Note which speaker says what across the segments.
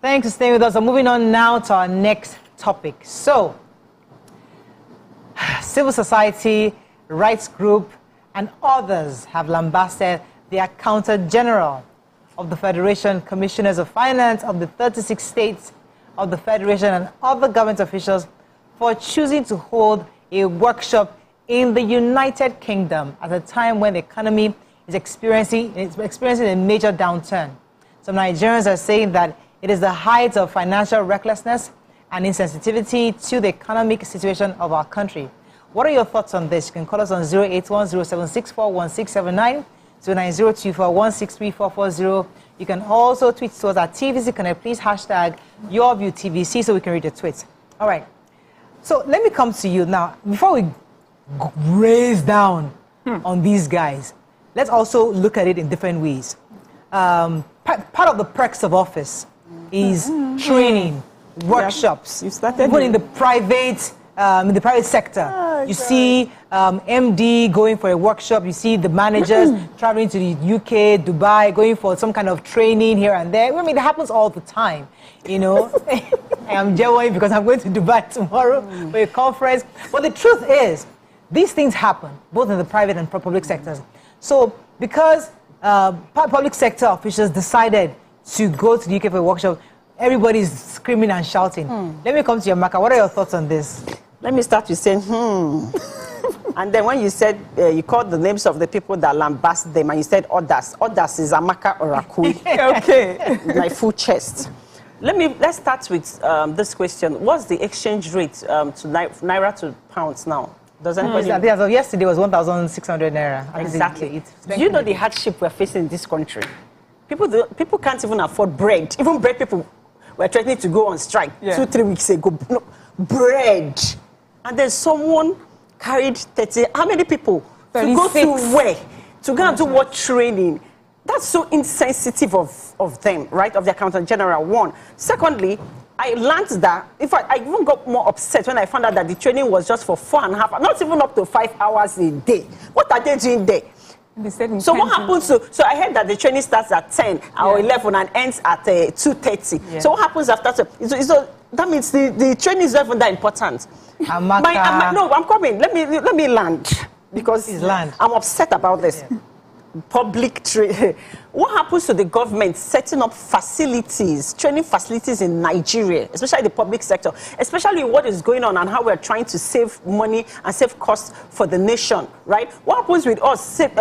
Speaker 1: Thanks for staying with us. So moving on now to our next topic. So, civil society, rights group, and others have lambasted the Accountant General of the Federation, Commissioners of Finance of the 36 states of the Federation, and other government officials for choosing to hold a workshop in the United Kingdom at a time when the economy is experiencing a major downturn. Some Nigerians are saying that it is the height of financial recklessness and insensitivity to the economic situation of our country. What are your thoughts on this? You can call us on 08107641679, 09024163440. You can also tweet to us at TVC Connect. Please hashtag YourViewTVC so we can read the tweets. All right. So let me come to you now. Before we raise down on these guys, let's also look at it in different ways. Part of the perks of office is training, workshops.
Speaker 2: You started
Speaker 1: even in the private sector. You see MD going for a workshop. You see the managers traveling to the UK, Dubai, going for some kind of training here and there. I mean, it happens all the time, you know. I'm jealous because I'm going to Dubai tomorrow for a conference. But the truth is, these things happen both in the private and public sectors. So because public sector officials decided to go to the UK for a workshop, everybody's screaming and shouting. Let me come to you, Maka. What are your thoughts on this?
Speaker 2: Let me start with saying, And then when you said, you called the names of the people that lambast them, and you said others. Others is Amaka or Akui. Okay. My full chest. Let's start with this question. What's the exchange rate to Naira to pounds now? Does anybody know?
Speaker 1: As of yesterday was 1,600 Naira.
Speaker 2: Exactly. Do you know the hardship we're facing in this country? People can't even afford bread. Even bread people were threatening to go on strike 2-3 weeks ago. No, bread. And then someone carried 30. How many people? 36. To go to where? To go and do what training? That's so insensitive of them, right? Of the Accountant General, one. Secondly, I learned that, in fact, I even got more upset when I found out that the training was just for 4.5 hours, not even up to 5 hours a day. What are they doing there? So what happens to, so I heard that the training starts at 10 or 11 and ends at 2:30. So what happens after? So that means the training is not even that important. No, I'm coming. Let me land because I'm upset about this. Public training. What happens to the government setting up facilities, training facilities in Nigeria, especially the public sector, especially what is going on and how we're trying to save money and save costs for the nation, right? What happens with us, state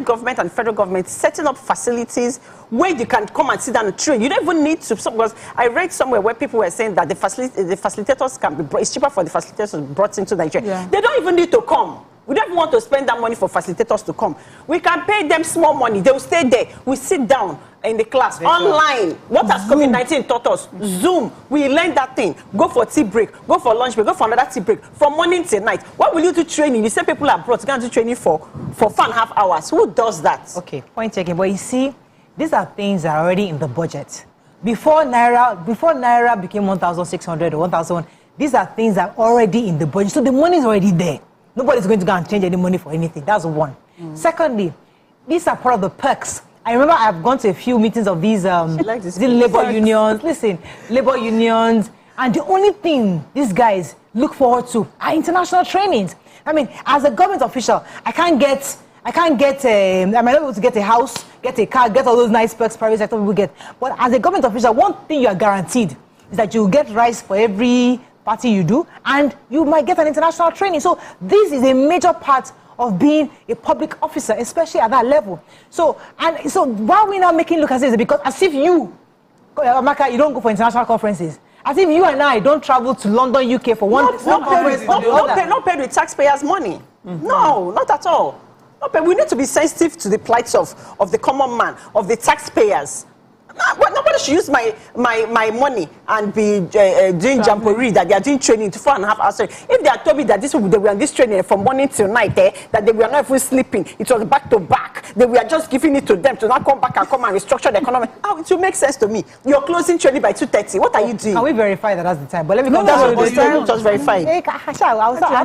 Speaker 2: government and federal government, setting up facilities where you can come and sit down and train? You don't even need to, because I read somewhere where people were saying that the facilitators can be, it's cheaper for the facilitators brought into Nigeria. Yeah. They don't even need to come. We don't want to spend that money for facilitators to come. We can pay them small money. They will stay there. We sit down in the class, online. What has COVID-19 taught us? Zoom. We learn that thing. Go for tea break. Go for lunch break. Go for another tea break. From morning till night. What will you do training? You say people are brought to go and do training for 4.5 hours. Who does that? Okay, point taken. But you see, these are things that are already in the budget. Before Naira became 1,600 or 1,000, these are things that are already in the budget. So the money is already there. Nobody's going to go and change any money for anything. That's one. Secondly, these are part of the perks. I remember I've gone to a few meetings of these labor unions. Listen, labor unions. And the only thing these guys look forward to are international trainings. I mean, as a government official, I might not be able to get a house, get a car, get all those nice perks private sector people get. But as a government official, one thing you are guaranteed is that you get rice for every party you do, and you might get an international training. So this is a major part of being a public officer, especially at that level. So why are we now making look at this? Because as if you, Amaka, you don't go for international conferences. As if you and I don't travel to London, UK for one conference. Not paid with taxpayers' money. No, not at all. We need to be sensitive to the plights of the common man, of the taxpayers. Nobody should use my money and be doing jamboree that they are doing training to 4.5 hours. If they had told me that they were on this training from morning till night, that they were not even sleeping, it was back to back, they were just giving it to them to not come back and come and restructure the economy. It will make sense to me. You're closing training by 2:30. What are you doing? Can we verify that that's the time? But let me come back to the time. Just verify. I have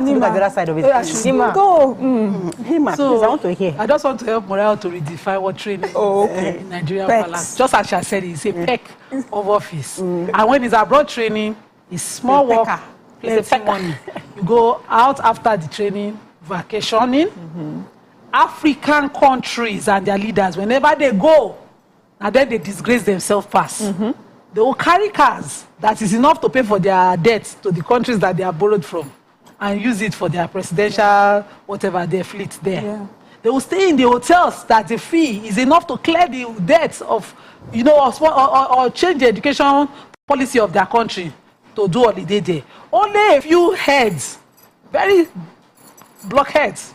Speaker 2: to look at the other side of it. Go. Hima, please, I want to hear.
Speaker 3: I just want to help Morale to redefine what training in Nigerian balance. Just as I said, it's a peck of office. And when it's abroad training, it's small work, plenty money. You go out after the training, vacationing. African countries and their leaders, whenever they go, and then they disgrace themselves fast. They will carry cars that is enough to pay for their debts to the countries that they are borrowed from and use it for their presidential, whatever, their fleet there. Yeah. They will stay in the hotels that the fee is enough to clear the debts of, you know, or change the education policy of their country to do holiday there. Only a few heads, very blockheads,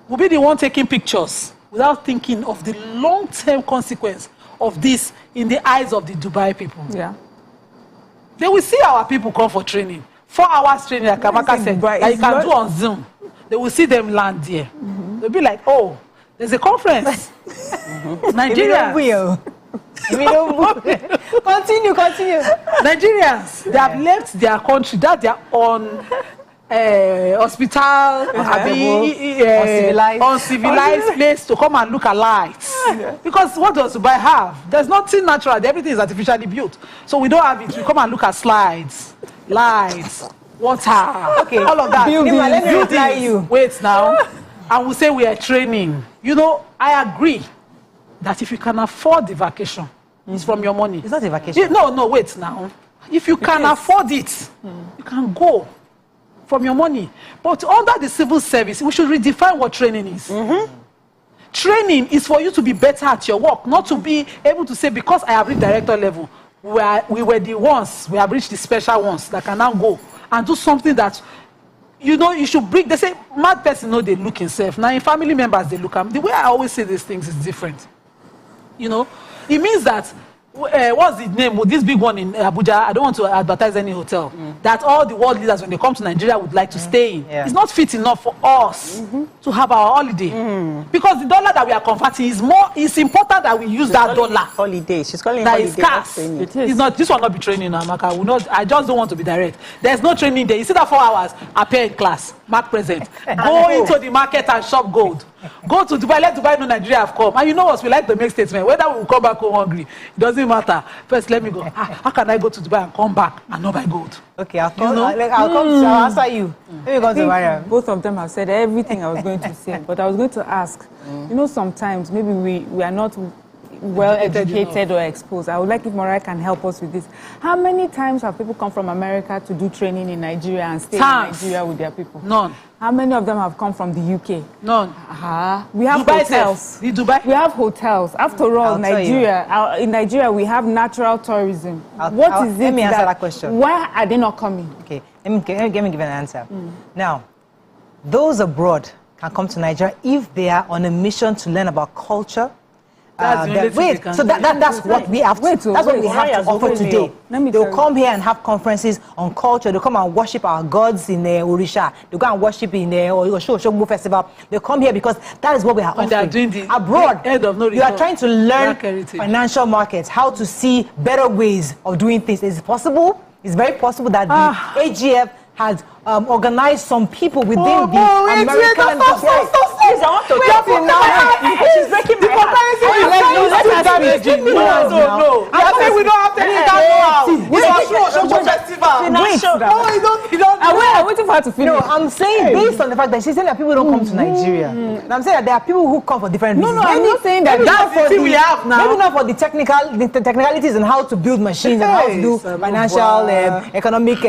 Speaker 3: will be the one taking pictures without thinking of the long-term consequence of this in the eyes of the Dubai people. Yeah. They will see our people come for training. 4 hours training, like Kamaka said, that you can do on Zoom. They will see them land there. They'll be like, oh, there's a conference. Nigerians.
Speaker 1: Continue.
Speaker 3: Nigerians, they have left their country, that they are on hospital, uncivilized place to come and look at lights. Because what does Dubai have? There's nothing natural. Everything is artificially built. So we don't have it. We come and look at slides, lights, water, all of that.
Speaker 1: Let me reply you.
Speaker 3: Wait now. And we say we are training. You know, I agree that if you can afford the vacation, it's from your money.
Speaker 1: It's not a vacation.
Speaker 3: No, wait now. If you can afford it, you can go from your money. But under the civil service, we should redefine what training is. Training is for you to be better at your work, not to be able to say, because I have reached director level, we were the ones, we have reached the special ones that can now go and do something that, you know, you should bring. They say, mad person, know they look himself. Now, in family members, they look. The way I always say these things is different. You know, it means that, what's the name? This big one in Abuja, I don't want to advertise any hotel, that all the world leaders, when they come to Nigeria, would like to stay in. It's not fit enough for us to have our holiday. Because the dollar that we are converting is more, it's important that we use that dollar.
Speaker 2: Holiday. She's calling it
Speaker 3: that
Speaker 2: holiday.
Speaker 3: Is scarce. It's not, this will not be training, Amaka. I just don't want to be direct. There's no training there. You see that 4 hours, appear in class, mark present. Go into the market and shop gold. Go to Dubai, let Dubai know Nigeria have come. And you know what, we like to make statements. Whether we will come back home hungry, it doesn't matter. First, let me go. How can I go to Dubai and come back and not buy gold?
Speaker 1: Okay, I'll answer you. Let me go to Mariam.
Speaker 4: Both of them have said everything I was going to say. But I was going to ask, you know, sometimes maybe we are not well educated or exposed. I would like if Mariah can help us with this. How many times have people come from America to do training in Nigeria and stay in Nigeria with their people?
Speaker 3: None.
Speaker 4: How many of them have come from the UK?
Speaker 3: None.
Speaker 4: We have
Speaker 3: Dubai
Speaker 4: hotels.
Speaker 3: Dubai?
Speaker 4: We have hotels. After all, Nigeria, in Nigeria, we have natural tourism. Let me answer that question. Why are they not coming?
Speaker 1: Okay, let me give an answer. Now, those abroad can come to Nigeria if they are on a mission to learn about culture. That's what we have. That's what we have to offer today. They'll come here and have conferences on culture. They'll come and worship our gods in Orisha. They'll go and worship in Oshogbo Festival. They'll come here because that is what we are offering. Abroad, you are trying to learn financial markets, how to see better ways of doing things. Is it possible? It's very possible that the AGF has organized some people within the American
Speaker 2: She's breaking my heart.
Speaker 3: No. I say we don't have technical
Speaker 4: I'm waiting for her to finish.
Speaker 1: No, I'm saying based on the fact that she's saying that people don't come to Nigeria. And I'm saying that there are people who come for different reasons.
Speaker 4: No, I'm not saying that.
Speaker 3: That's the thing we have now.
Speaker 1: Maybe not for the technicalities and how to build machines and how to do financial, economic,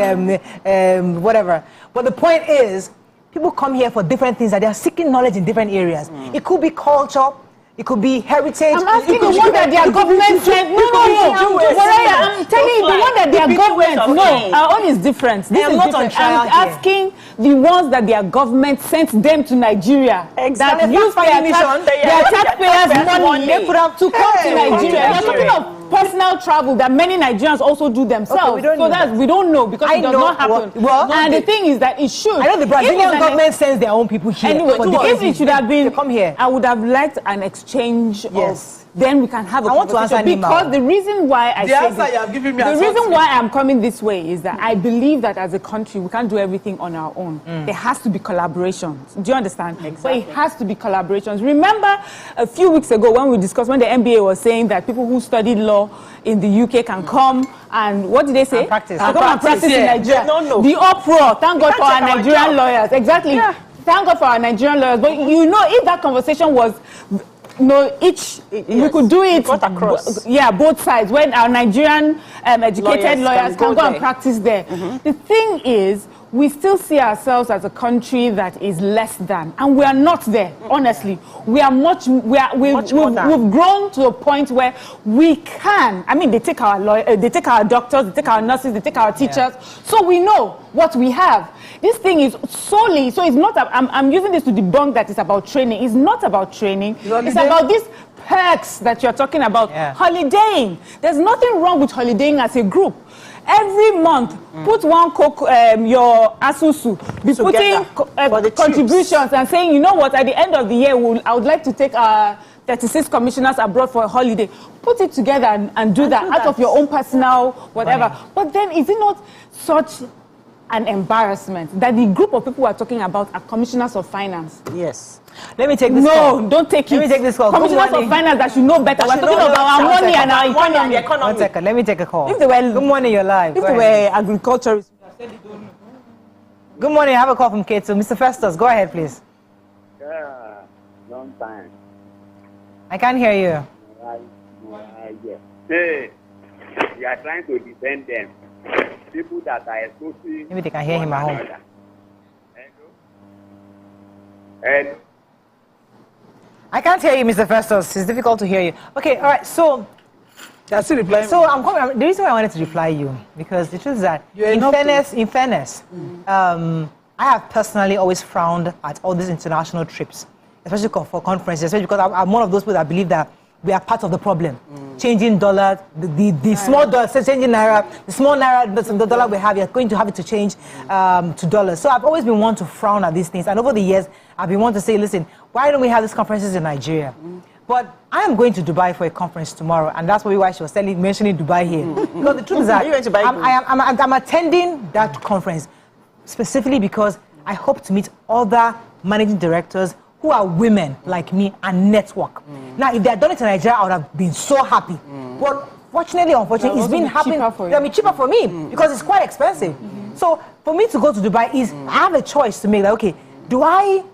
Speaker 1: whatever. But the point is, people come here for different things, that they are seeking knowledge in different areas. It could be culture, it could be heritage.
Speaker 4: I'm asking the one that their government sent. No. I'm telling you, the one that their government. No, our own is different. This is different. I'm asking the ones that their government sent them to Nigeria.
Speaker 2: Exactly.
Speaker 4: That use their taxpayers' money to come to Nigeria. We're talking of personal travel that many Nigerians also do themselves. We don't know because it does not happen. And the thing is that it should.
Speaker 1: I know the Brazilian government sends their own people here.
Speaker 4: Anyway, if it should have been,
Speaker 1: come here.
Speaker 4: I would have liked an exchange of then we can have a
Speaker 1: want to answer
Speaker 4: conversation. Because the reason why I say this, the reason why I'm coming this way is that I believe that as a country, we can't do everything on our own. There has to be collaborations. Do you understand?
Speaker 2: Exactly.
Speaker 4: But it has to be collaborations. Remember a few weeks ago when we discussed, when the NBA was saying that people who studied law in the UK can come and, what did they say?
Speaker 1: And practice.
Speaker 4: Come and practice in Nigeria.
Speaker 2: No.
Speaker 4: The uprroar. Thank God for our Nigerian lawyers. Exactly. Yeah. Thank God for our Nigerian lawyers. But you know, if that conversation was, we could do it
Speaker 2: across.
Speaker 4: Both sides, when our Nigerian educated lawyers can go and practice there. The thing is, we still see ourselves as a country that is less than, and we are not there. Honestly, we've grown to a point where we can. I mean, they take our lawyers, they take our doctors, they take our nurses, they take our teachers. So we know what we have. This thing is solely, so it's not. I'm using this to debunk that it's about training. It's not about training. It's about these perks that you're talking about. Holidaying. There's nothing wrong with holidaying as a group. Every month, put one your asusu, be putting contributions and saying, you know what, at the end of the year, I would like to take 36 commissioners abroad for a holiday. Put it together and do that out of your own personal whatever. Right. But then is it not such an embarrassment that the group of people we're talking about are commissioners of finance?
Speaker 2: Yes.
Speaker 1: Let me take this call.
Speaker 4: No, don't take it.
Speaker 1: Let me take this call.
Speaker 4: Commissioners of finance that should know better. We're talking about our money and our economy.
Speaker 1: 1 second. Let me take a call.
Speaker 4: If they were,
Speaker 1: good morning, you're live.
Speaker 4: If they were agriculturists.
Speaker 1: Good morning. I have a call from K2. Mr. Festus, go ahead, please.
Speaker 5: Yeah, long time.
Speaker 1: I can't hear you.
Speaker 5: Yes. Hey, you are trying to defend them. People that are exposing.
Speaker 1: Maybe they can hear him at home.
Speaker 5: And
Speaker 1: I can't hear you, Mr. Festus. It's difficult to hear you. Okay, all right. So
Speaker 3: that's the reply.
Speaker 1: So the reason why I wanted to reply you, because the truth is that in fairness, I have personally always frowned at all these international trips, especially for conferences, especially because I'm one of those people that believe that we are part of the problem. Changing dollar, the small dollar, changing naira, the small naira, the dollar we have, you're going to have it to change to dollars. So I've always been one to frown at these things. And over the years, I've been one to say, listen, why don't we have these conferences in Nigeria? But I am going to Dubai for a conference tomorrow, and that's probably why she was mentioning Dubai here. Because the truth is that I'm attending that conference specifically because I hope to meet other managing directors who are women like me and network. Now, if they had done it in Nigeria, I would have been so happy. But fortunately, unfortunately, it's been happening. It'll be cheaper for me because it's quite expensive. So for me to go to Dubai I have a choice to make. Like, okay, do I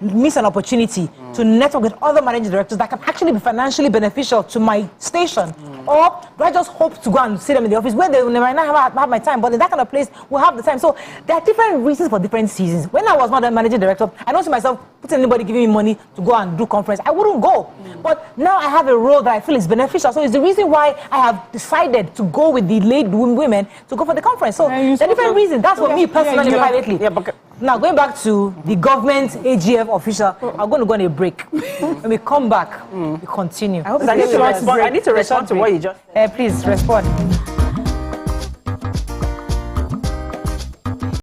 Speaker 1: miss an opportunity to network with other managing directors that can actually be financially beneficial to my station? Or do I just hope to go and see them in the office where they might not have my time, but in that kind of place, we'll have the time. So there are different reasons for different seasons. When I was not a managing director, I don't see myself putting anybody giving me money to go and do conference. I wouldn't go. But now I have a role that I feel is beneficial. So it's the reason why I have decided to go with the late women to go for the conference. So there are different reasons. That's for me personally, privately. Now, going back to the government AGF official, I'm going to go on a break. When we come back, we continue.
Speaker 2: I need to respond to what you just said.
Speaker 1: Please respond.